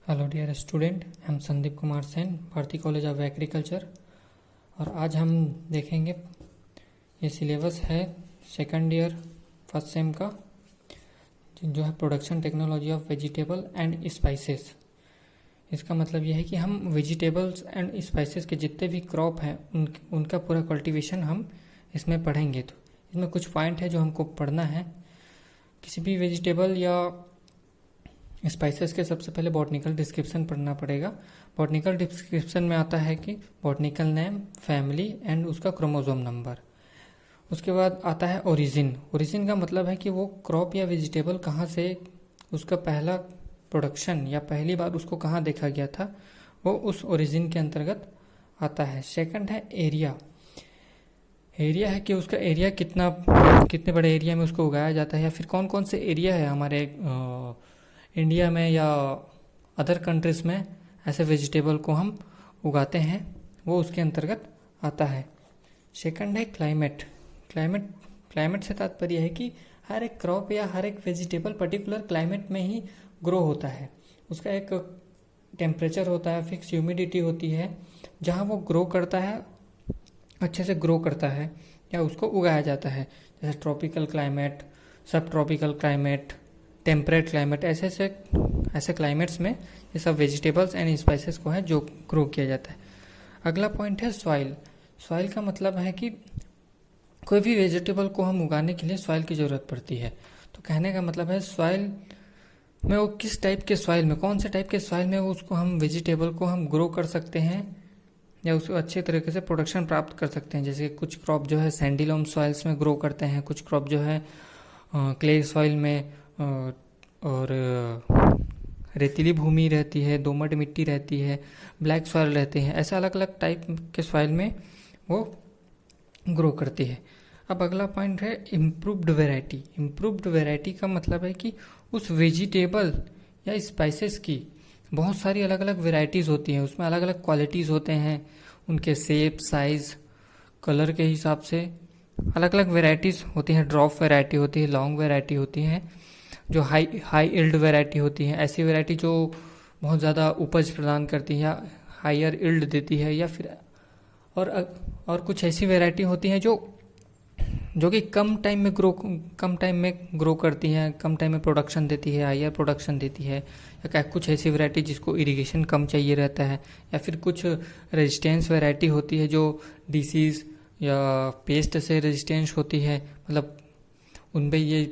Hello dear student, हम Sandeep Kumar Sen, Bharati college of agriculture. और आज हम देखेंगे, ये सिलेबस है सेकंड ईयर फर्स्ट सेम का, जो है production technology of vegetable and spices. इसका मतलब यह है कि हम वेजिटेबल्स एंड स्पाइसेस के जितने भी क्रॉप हैं उनका पूरा कल्टीवेशन हम इसमें पढ़ेंगे। तो इसमें कुछ पॉइंट है जो हमको पढ़ना है। किसी भी वेजिटेबल या स्पाइसेस के सबसे पहले बॉटनिकल डिस्क्रिप्शन पढ़ना पड़ेगा। बॉटनिकल डिस्क्रिप्शन में आता है कि बॉटनिकल नेम, फैमिली एंड उसका क्रोमोसोम नंबर। उसके बाद आता है ओरिजिन। ओरिजिन का मतलब है कि वो क्रॉप या वेजिटेबल कहाँ से उसका पहला प्रोडक्शन या पहली बार उसको कहाँ देखा गया था, वो उस ओरिजिन के अंतर्गत आता है। सेकंड है एरिया। एरिया है कि उसका एरिया कितने बड़े एरिया में उसको उगाया जाता है, या फिर कौन कौन से एरिया है हमारे इंडिया में या अदर कंट्रीज में ऐसे वेजिटेबल को हम उगाते हैं, वो उसके अंतर्गत आता है। सेकंड है क्लाइमेट। क्लाइमेट से तात्पर्य है कि हर एक क्रॉप या हर एक वेजिटेबल पर्टिकुलर क्लाइमेट में ही ग्रो होता है। उसका एक टेम्परेचर होता है, फिक्स ह्यूमिडिटी होती है, जहाँ वो ग्रो करता है, अच्छे से ग्रो करता है या उसको उगाया जाता है। जैसे ट्रॉपिकल क्लाइमेट, सब ट्रॉपिकल क्लाइमेट, टेम्परेट क्लाइमेट, ऐसे क्लाइमेट्स में ये सब वेजिटेबल्स एंड स्पाइसेस को है जो ग्रो किया जाता है। अगला पॉइंट है सॉइल। सॉइल का मतलब है कि कोई भी वेजिटेबल को हम उगाने के लिए सॉइल की ज़रूरत पड़ती है। तो कहने का मतलब है सॉइल में वो किस टाइप के सॉइल में, कौन से टाइप के सॉइल में वो उसको हम वेजिटेबल को हम ग्रो कर सकते हैं या उसको अच्छे तरीके से प्रोडक्शन प्राप्त कर सकते हैं। जैसे कुछ क्रॉप जो है सैंडी लोम सॉइल्स में ग्रो करते हैं, कुछ क्रॉप जो है क्ले सॉइल में और रेतीली भूमि रहती है, दोमट मिट्टी रहती है, ब्लैक सॉइल रहते हैं। ऐसे अलग अलग टाइप के सॉइल में वो ग्रो करती है। अब अगला पॉइंट है इम्प्रूव्ड वैरायटी। इम्प्रूव्ड वैरायटी का मतलब है कि उस वेजिटेबल या स्पाइसेस की बहुत सारी अलग अलग वेराइटीज़ होती हैं, उसमें अलग अलग क्वालिटीज़ होते हैं, उनके शेप, साइज़, कलर के हिसाब से अलग अलग वेराइटीज़ होती हैं। ड्रॉप वैरायटी होती है, लॉन्ग वैरायटी होती है, जो हाई इल्ड वैरायटी होती है, ऐसी वैरायटी जो बहुत ज़्यादा उपज प्रदान करती है, हायर इल्ड देती है, या फिर और कुछ ऐसी वैरायटी होती हैं जो कि कम टाइम में ग्रो करती हैं, कम टाइम में प्रोडक्शन देती है, हायर प्रोडक्शन देती है। या कुछ ऐसी वैरायटी जिसको इरिगेशन कम चाहिए रहता है, या फिर कुछ रेजिस्टेंस वैरायटी होती है जो डिसीज़ या पेस्ट से रेजिस्टेंस होती है, मतलब उनपे ये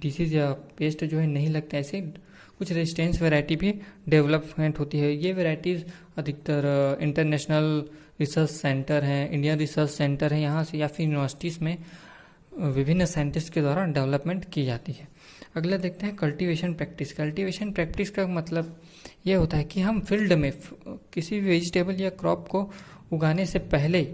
डिसीज़ या पेस्ट जो है नहीं लगते। ऐसे कुछ रेजिस्टेंस वैरायटी भी डेवलपमेंट होती है। ये वैरायटीज़ अधिकतर इंटरनेशनल रिसर्च सेंटर हैं, इंडियन रिसर्च सेंटर है, यहाँ से या फिर यूनिवर्सिटीज़ में विभिन्न साइंटिस्ट के द्वारा डेवलपमेंट की जाती है। अगला देखते हैं कल्टीवेशन प्रैक्टिस। कल्टीवेशन प्रैक्टिस का मतलब ये होता है कि हम फील्ड में किसी भी वेजिटेबल या क्रॉप को उगाने से पहले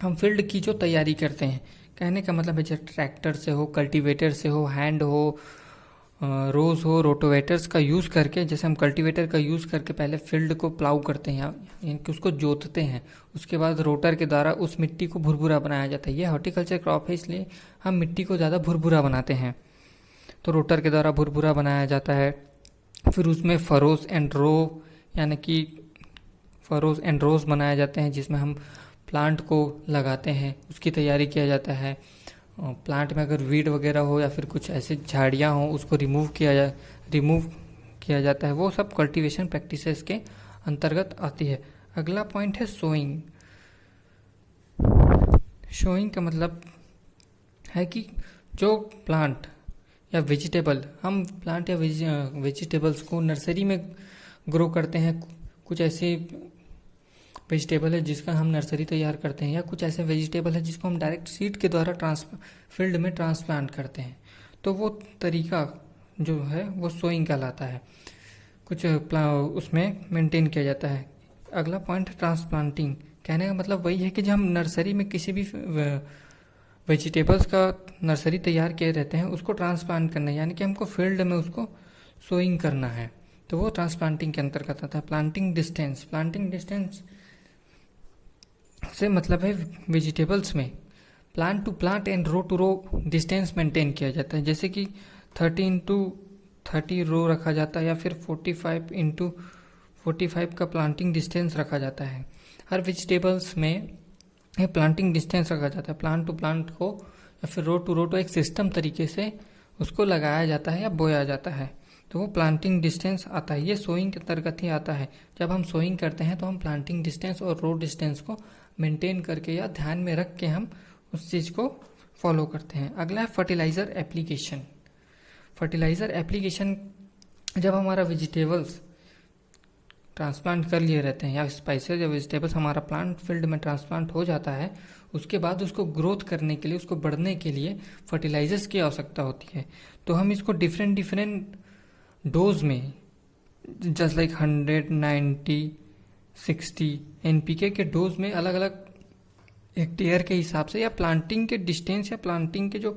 हम फील्ड की जो तैयारी करते हैं, कहने का मतलब है जैसे ट्रैक्टर से हो, कल्टीवेटर से हो, हैंड हो, रोज हो, रोटोवेटर्स का यूज़ करके, जैसे हम कल्टीवेटर का यूज़ करके पहले फील्ड को प्लाउ करते हैं यानी कि उसको जोतते हैं, उसके बाद रोटर के द्वारा उस मिट्टी को भुरभुरा बनाया जाता है। ये हॉर्टिकल्चर क्रॉप है, इसलिए हम मिट्टी को ज़्यादा भुरभुरा बनाते हैं। तो रोटर के द्वारा भुरभुरा बनाया जाता है। फिर उसमें फरोज एंड रो यानी कि फरोज एंड रोज बनाए जाते हैं, जिसमें हम प्लांट को लगाते हैं, उसकी तैयारी किया जाता है। प्लांट में अगर वीड वगैरह हो या फिर कुछ ऐसी झाड़ियाँ हो, उसको रिमूव किया जाता है। वो सब कल्टीवेशन प्रैक्टिसेस के अंतर्गत आती है। अगला पॉइंट है सोइंग। सोइंग का मतलब है कि जो प्लांट या वेजिटेबल, हम प्लांट या वेजिटेबल्स को नर्सरी में ग्रो करते हैं। कुछ ऐसी वेजिटेबल है जिसका हम नर्सरी तैयार करते हैं, या कुछ ऐसे वेजिटेबल है जिसको हम डायरेक्ट सीड के द्वारा फील्ड में ट्रांसप्लांट करते हैं। तो वो तरीका जो है वो सोइंग कहलाता है, कुछ उसमें मेंटेन किया जाता है। अगला पॉइंट है ट्रांसप्लांटिंग। कहने का मतलब वही है कि जब हम नर्सरी में किसी भी वेजिटेबल्स का नर्सरी तैयार किए रहते हैं, उसको ट्रांसप्लांट करना है, यानी कि हमको फील्ड में उसको सोइंग करना है, तो वो ट्रांसप्लांटिंग के अंतर्गत आता है। प्लांटिंग डिस्टेंस से मतलब है वेजिटेबल्स में plant to plant and row to row distance maintain किया जाता है। जैसे कि 30 30 रो रखा जाता है या फिर 45 इंटू 45 का प्लांटिंग डिस्टेंस रखा जाता है। हर वेजिटेबल्स में ये प्लांटिंग डिस्टेंस रखा जाता है, प्लांट टू प्लांट को या फिर रो टू रो तो एक सिस्टम तरीके से उसको लगाया जाता है या बोया जाता है, तो वो प्लांटिंग डिस्टेंस आता है। ये सोइंग के अंतर्गत ही आता है। जब हम सोइंग करते हैं तो हम प्लांटिंग डिस्टेंस और रो डिस्टेंस को मेंटेन करके या ध्यान में रख के हम उस चीज़ को फॉलो करते हैं। अगला है फर्टिलाइज़र एप्लीकेशन। फर्टिलाइज़र एप्लीकेशन, जब हमारा वेजिटेबल्स ट्रांसप्लांट कर लिए रहते हैं या स्पाइसेस या वेजिटेबल्स हमारा प्लांट फील्ड में ट्रांसप्लांट हो जाता है, उसके बाद उसको ग्रोथ करने के लिए, उसको बढ़ने के लिए फर्टिलाइजर्स की आवश्यकता होती है। तो हम इसको डिफरेंट डिफरेंट डोज में, जस्ट लाइक 100, 90, 60 एनपीके के डोज में अलग अलग हेक्टेयर के हिसाब से या प्लांटिंग के डिस्टेंस या प्लांटिंग के जो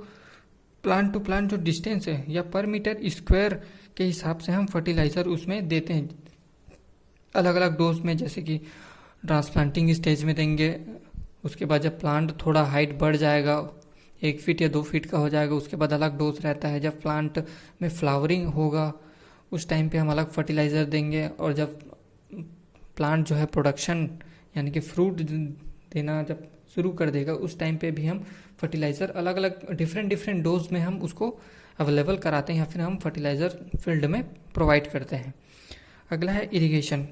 प्लांट टू प्लांट जो डिस्टेंस है या पर मीटर स्क्वायर के हिसाब से हम फर्टिलाइजर उसमें देते हैं अलग अलग डोज में। जैसे कि ट्रांसप्लांटिंग स्टेज में देंगे, उसके बाद जब प्लांट थोड़ा हाइट बढ़ जाएगा, 1 फीट या 2 फीट का हो जाएगा, उसके बाद अलग डोज रहता है। जब प्लांट में फ्लावरिंग होगा उस टाइम पे हम अलग फर्टिलाइज़र देंगे, और जब प्लांट जो है प्रोडक्शन यानी कि फ्रूट देना जब शुरू कर देगा उस टाइम पे भी हम फर्टिलाइज़र अलग अलग डिफरेंट डोज में हम उसको अवेलेबल कराते हैं या फिर हम फर्टिलाइज़र फील्ड में प्रोवाइड करते हैं। अगला है इरिगेशन।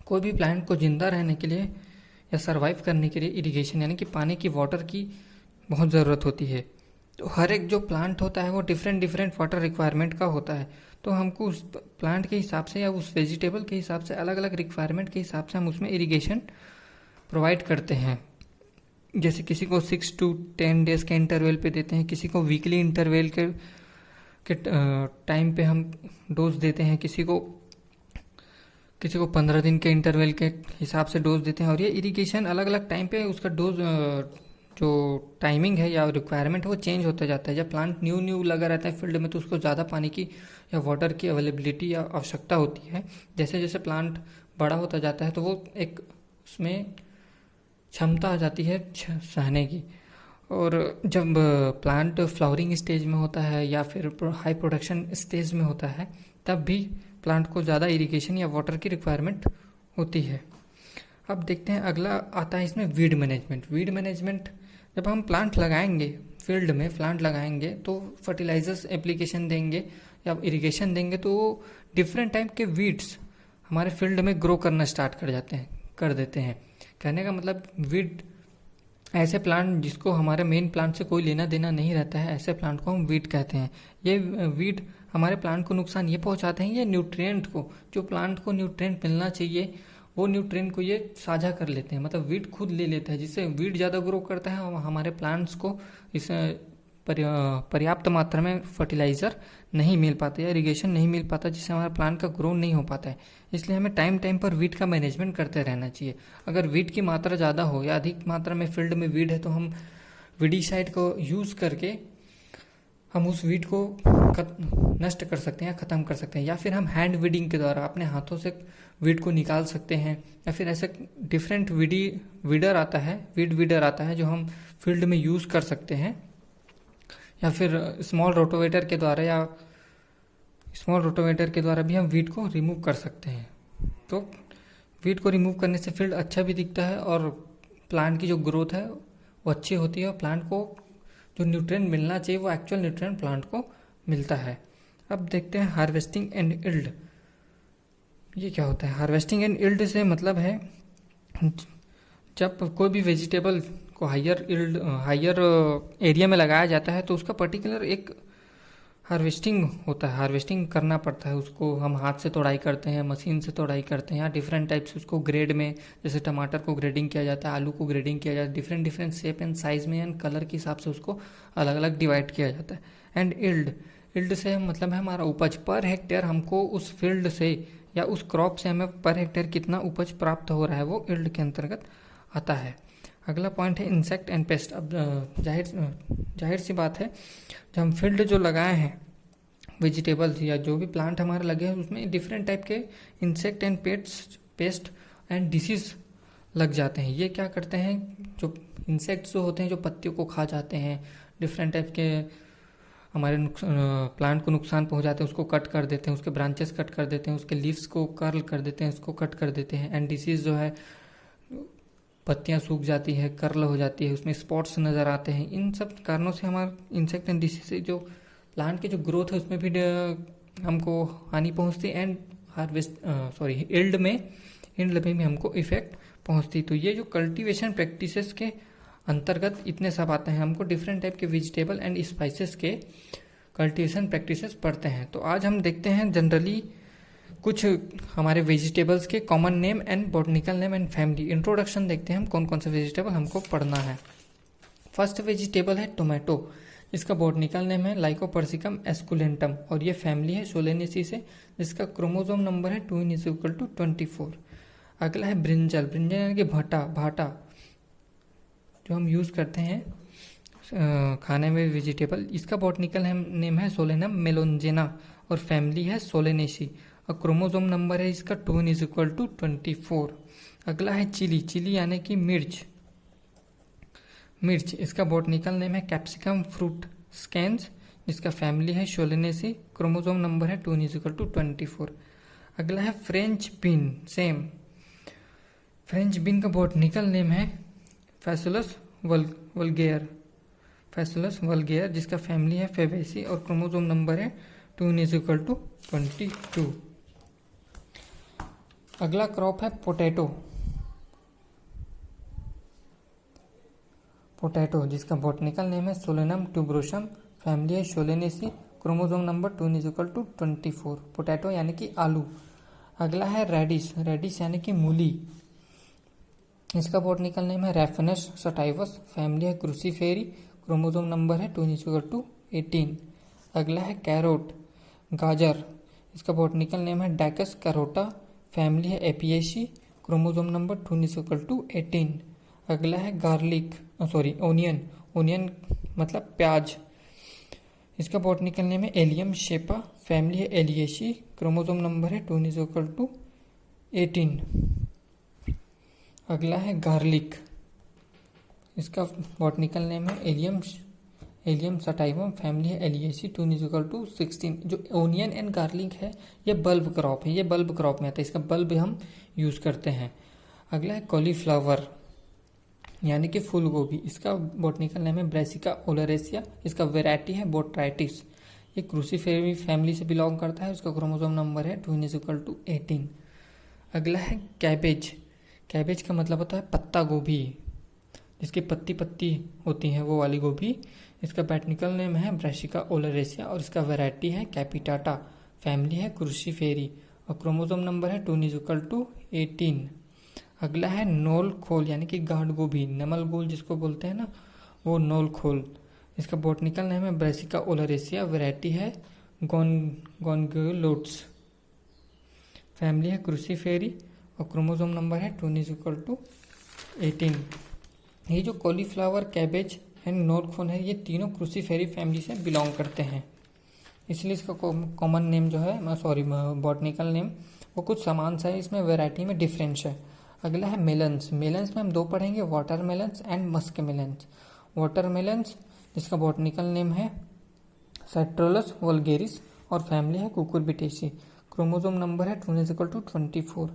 कोई भी प्लांट को जिंदा रहने के लिए या सरवाइव करने के लिए इरिगेशन यानी कि पानी की, वाटर की बहुत ज़रूरत होती है। तो हर एक जो प्लांट होता है वो डिफरेंट वाटर रिक्वायरमेंट का होता है, तो हमको उस प्लांट के हिसाब से या उस वेजिटेबल के हिसाब से अलग अलग रिक्वायरमेंट के हिसाब से हम उसमें इरिगेशन प्रोवाइड करते हैं। जैसे किसी को 6 to 10 डेज के इंटरवल पे देते हैं, किसी को वीकली इंटरवल के टाइम पे हम डोज देते हैं, किसी को 15 दिन के इंटरवल के हिसाब से डोज देते हैं। और ये इरिगेशन अलग अलग टाइम पे उसका डोज जो टाइमिंग है या रिक्वायरमेंट है वो चेंज होता जाता है। जब प्लांट न्यू लगा रहता है फील्ड में तो उसको ज़्यादा पानी की या वाटर की अवेलेबिलिटी या आवश्यकता होती है। जैसे जैसे प्लांट बड़ा होता जाता है तो वो एक उसमें क्षमता आ जाती है सहने की। और जब प्लांट फ्लावरिंग स्टेज में होता है या फिर हाई प्रोडक्शन स्टेज में होता है तब भी प्लांट को ज़्यादा इरिगेशन या वाटर की रिक्वायरमेंट होती है। अब देखते हैं अगला आता है इसमें वीड मैनेजमेंट। वीड मैनेजमेंट, जब हम प्लांट लगाएंगे फील्ड में प्लांट लगाएंगे तो फर्टिलाइजर्स एप्लीकेशन देंगे या इरिगेशन देंगे तो डिफरेंट टाइप के वीड्स हमारे फील्ड में ग्रो करना स्टार्ट कर देते हैं। कहने का मतलब वीड ऐसे प्लांट जिसको हमारे मेन प्लांट से कोई लेना देना नहीं रहता है, ऐसे प्लांट को हम वीड कहते हैं। ये वीड हमारे प्लांट को नुकसान ये पहुंचाते हैं, ये न्यूट्रिएंट को, जो प्लांट को न्यूट्रिएंट मिलना चाहिए वो न्यूट्रिएंट को ये साझा कर लेते हैं, मतलब वीड खुद ले लेता है, जिससे वीड ज़्यादा ग्रो करता है और हमारे प्लांट्स को इस पर्याप्त मात्रा में फर्टिलाइज़र नहीं मिल पाता या इरिगेशन नहीं मिल पाता, जिससे हमारा प्लांट का ग्रो नहीं हो पाता है। इसलिए हमें टाइम पर वीड का मैनेजमेंट करते रहना चाहिए। अगर वीड की मात्रा ज़्यादा हो या अधिक मात्रा में फील्ड में वीड है तो हम वीडीसाइड को यूज़ करके हम उस वीड को नष्ट कर सकते हैं या ख़त्म कर सकते हैं, या फिर हम हैंड वीडिंग के द्वारा अपने हाथों से वीड को निकाल सकते हैं, या फिर ऐसे डिफरेंट वीडर आता है जो हम फील्ड में यूज़ कर सकते हैं, या फिर स्मॉल रोटोवेटर के द्वारा भी हम वीड को रिमूव कर सकते हैं। तो वीड को रिमूव करने से फील्ड अच्छा भी दिखता है और प्लांट की जो ग्रोथ है वो अच्छी होती है और प्लांट को जो न्यूट्रिएंट मिलना चाहिए वो एक्चुअल न्यूट्रिएंट प्लांट को मिलता है। अब देखते हैं हार्वेस्टिंग एंड इल्ड। ये क्या होता है? हार्वेस्टिंग एंड इल्ड से मतलब है जब कोई भी वेजिटेबल को हायर एरिया में लगाया जाता है तो उसका पर्टिकुलर एक हार्वेस्टिंग होता है, हार्वेस्टिंग करना पड़ता है। उसको हम हाथ से तोड़ाई करते हैं, मशीन से तोड़ाई करते हैं, या डिफरेंट टाइप से उसको ग्रेड में, जैसे टमाटर को ग्रेडिंग किया जाता है, आलू को ग्रेडिंग किया जाता है, डिफरेंट शेप एंड साइज में एंड कलर के हिसाब से उसको अलग अलग डिवाइड किया जाता है। एंड इल्ड से मतलब है हमारा उपज, पर हेक्टेयर हमको उस फील्ड से या उस क्रॉप से हमें पर हेक्टेयर कितना उपज प्राप्त हो रहा है वो इल्ड के अंतर्गत आता है। अगला पॉइंट है इंसेक्ट एंड पेस्ट। अब जाहिर सी बात है, जब हम फील्ड जो लगाए हैं वेजिटेबल्स या जो भी प्लांट हमारे लगे हैं उसमें डिफरेंट टाइप के insect and paste and disease लग जाते हैं। ये क्या करते हैं, जो इंसेक्ट्स जो होते हैं जो पत्तियों को खा जाते हैं, डिफरेंट टाइप के हमारे प्लांट को नुकसान पहुंचाते हैं उसको कट कर देते हैं, उसके ब्रांचेस कट कर देते हैं, उसके लीव्स को कर्ल कर देते हैं, उसको कट कर देते हैं। एंड डिसीज जो है, पत्तियां सूख जाती है, कर्ल हो जाती है, उसमें स्पॉट्स नज़र आते हैं। इन सब कारणों से हमारा इंसेक्ट एंड डिसीज से जो प्लांट की जो ग्रोथ है उसमें भी हमको हानि पहुंचती है। एंड यील्ड में भी हमको इफेक्ट पहुंचती। तो ये जो कल्टीवेशन प्रैक्टिसेस के अंतर्गत इतने सब आते हैं। हमको डिफरेंट टाइप के वेजिटेबल एंड स्पाइसेस के कल्टीवेशन प्रैक्टिसेस पढ़ते हैं। तो आज हम देखते हैं जनरली कुछ हमारे वेजिटेबल्स के common name and botanical name and family. Introduction देखते हैं हम कौन कौन से वेजिटेबल हमको पढ़ना है। फर्स्ट वेजिटेबल है टोमेटो, इसका बॉटनिकल नेम है लाइकोपर्सिकम एस्कुलेंटम और ये फैमिली है सोलेनेसी से, जिसका क्रोमोसोम नंबर है 2n=24। अगला है ब्रिंजल, ब्रिंजल यानी कि भाटा जो हम यूज़ करते हैं खाने में वेजिटेबल। इसका बॉटनिकल नेम है सोलेनम मेलोंजेना और फैमिली है सोलेनेसी और क्रोमोसोम नंबर है इसका 2n=24। अगला है चिली यानी कि मिर्च, इसका बॉटनिकल नेम है कैप्सिकम फ्रूट स्कैंस, जिसका फैमिली है सोलेनेसी, क्रोमोसोम नंबर है 2n=24। अगला है French bean, same French bean का बॉटनिकल नेम है फैसुलस वल्गेयर, जिसका फैमिली है फेबेसी और क्रोमोसोम नंबर है 2n=22। अगला क्रॉप है पोटैटो, जिसका बॉटनिकल नेम है सोलेनम ट्यूबरोसम, फैमिली है Solanaceae, chromosome number 2n=24। Potato यानी कि आलू। अगला है रेडिश यानी कि मूली, इसका बॉटनिकल नेम है रैफनस सटाइवस, फैमिली है क्रूसीफेरी, क्रोमोसोम नंबर है 2n=18। अगला है कैरोट, गाजर, इसका बॉटनिकल नेम है डैकस कैरोटा, फैमिली है एपिएसी, क्रोमोसोम नंबर 2n=18। अगला है ओनियन मतलब प्याज, इसका बॉटनिकल नेम है एलियम शेपा, फैमिली है एलियेसी, क्रोमोसोम नंबर है 2n=18। अगला है गार्लिक, इसका बॉटनिकल नेम है एलियम सटाइवम, फैमिली है एलियेसी, 2n=16। जो ओनियन एंड गार्लिक है ये बल्ब क्रॉप है, ये बल्ब क्रॉप में आता है, इसका बल्ब हम यूज़ करते हैं। अगला है कॉलीफ्लावर यानी कि फूल गोभी, इसका बॉटनिकल नेम है ब्रेसिका ओलरेसिया, इसका वेराइटी है बोट्राइटिस, ये क्रूसीफेरी फैमिली से बिलोंग करता है, उसका क्रोमोसोम नंबर है 2n=18। अगला है कैबेज का मतलब होता है पत्ता गोभी, जिसकी पत्ती होती है वो वाली गोभी, इसका बॉटनिकल नेम है ब्रेसिका ओलरेसिया और इसका वैरायटी है कैपिटाटा, फैमिली है क्रूसीफेरी और क्रोमोसोम नंबर है 2n=18। अगला है नोल खोल यानी कि गाढ़ गोभी, नमल गोल जिसको बोलते हैं ना, वो नोल खोल, इसका बॉटनिकल नेम है ब्रेसिका ओलरेसिया, वैरायटी है गोनग्योलोट्स, फैमिली है क्रूसीफेरी और क्रोमोसोम नंबर है 2n=18। ये जो कॉलीफ्लावर, कैबेज एंड नोलखोल है ये तीनों क्रूसीफेरी फैमिली से बिलोंग करते हैं, इसलिए इसका कॉमन नेम जो है बॉटनिकल नेम वो कुछ समान सा है, इसमें वैरायटी में डिफरेंस है। अगला है मेलन्स में हम दो पढ़ेंगे, वाटरमेलन्स एंड मस्कमेलन्स। वाटरमेलन्स जिसका बॉटनिकल नेम है साइट्रोलस वल्गेरिस और फैमिली है कुकुरबिटेसी, क्रोमोसोम नंबर है 2n=24।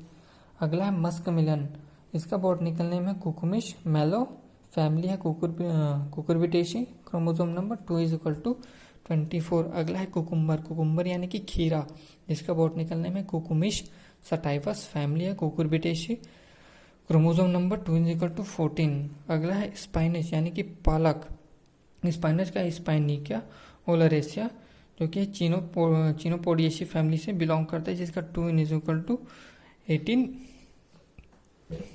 अगला है मस्कमेलन, इसका बॉटनिकल नेम है कुकुमिश मेलो, फैमिली है कुकुरबिटेसी, क्रोमोसोम नंबर 2n=24। अगला है कुकुम्बर यानी कि खीरा, जिसका बॉटनिकल नेम है कुकुमिश सटाइवस, फैमिली है कुकुरबिटेसी, क्रोमोसोम नंबर 2n=14। अगला है स्पाइनच यानी कि पालक, स्पाइनच का स्पाइनिका ओलरेसिया जो कि चीनोपोडिएसी फैमिली से बिलोंग करता है, जिसका 2n=18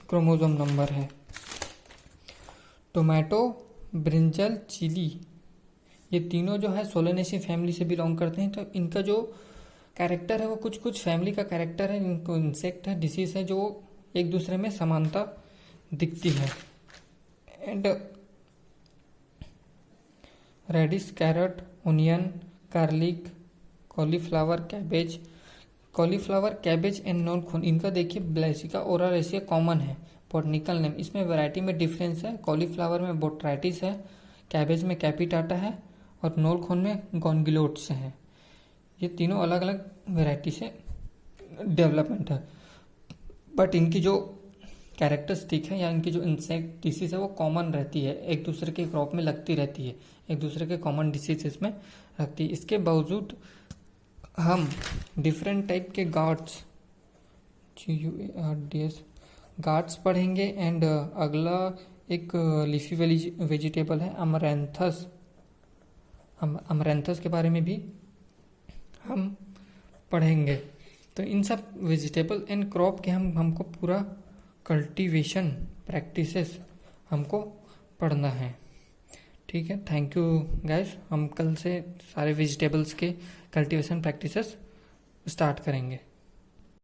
क्रोमोसोम नंबर है। टोमेटो, ब्रिंजल, चिली ये तीनों जो है सोलेनेसी फैमिली से बिलोंग करते हैं। तो इनका जो कैरेक्टर है वो कुछ फैमिली का कैरेक्टर है, इनको इंसेक्ट है, डिसीज है जो एक दूसरे में समानता दिखती है। And radish, carrot, onion, garlic, cauliflower, cabbage and knol khol, इनका देखिए ब्रेसिका ओलरेसिया कॉमन है बॉटनिकल नेम, इसमें वैरायटी में डिफरेंस है। कॉलीफ्लावर में बोट्राइटिस है, कैबेज में कैपिटाटा है और नोलखोन में गॉन्गिलोट्स हैं। ये तीनों अलग अलग वैरायटी से डेवलपमेंट है, बट इनकी जो कैरेक्टरिस्टिक है या इनकी जो इंसेक्ट डिसीज है वो कॉमन रहती है, एक दूसरे के क्रॉप में लगती रहती है, एक दूसरे के कॉमन डिसीज इसमें रखती है। इसके बावजूद हम डिफरेंट टाइप के गार्ड्स गार्ड्स पढ़ेंगे। एंड अगला एक लीफी वेजिटेबल है अमरैंथस। अमरैंथस के बारे में भी हम पढ़ेंगे। तो इन सब वेजिटेबल एंड क्रॉप के हमको पूरा कल्टीवेशन प्रैक्टिसेस हमको पढ़ना है। ठीक है, थैंक यू गाइस। हम कल से सारे वेजिटेबल्स के कल्टीवेशन प्रैक्टिसेस स्टार्ट करेंगे।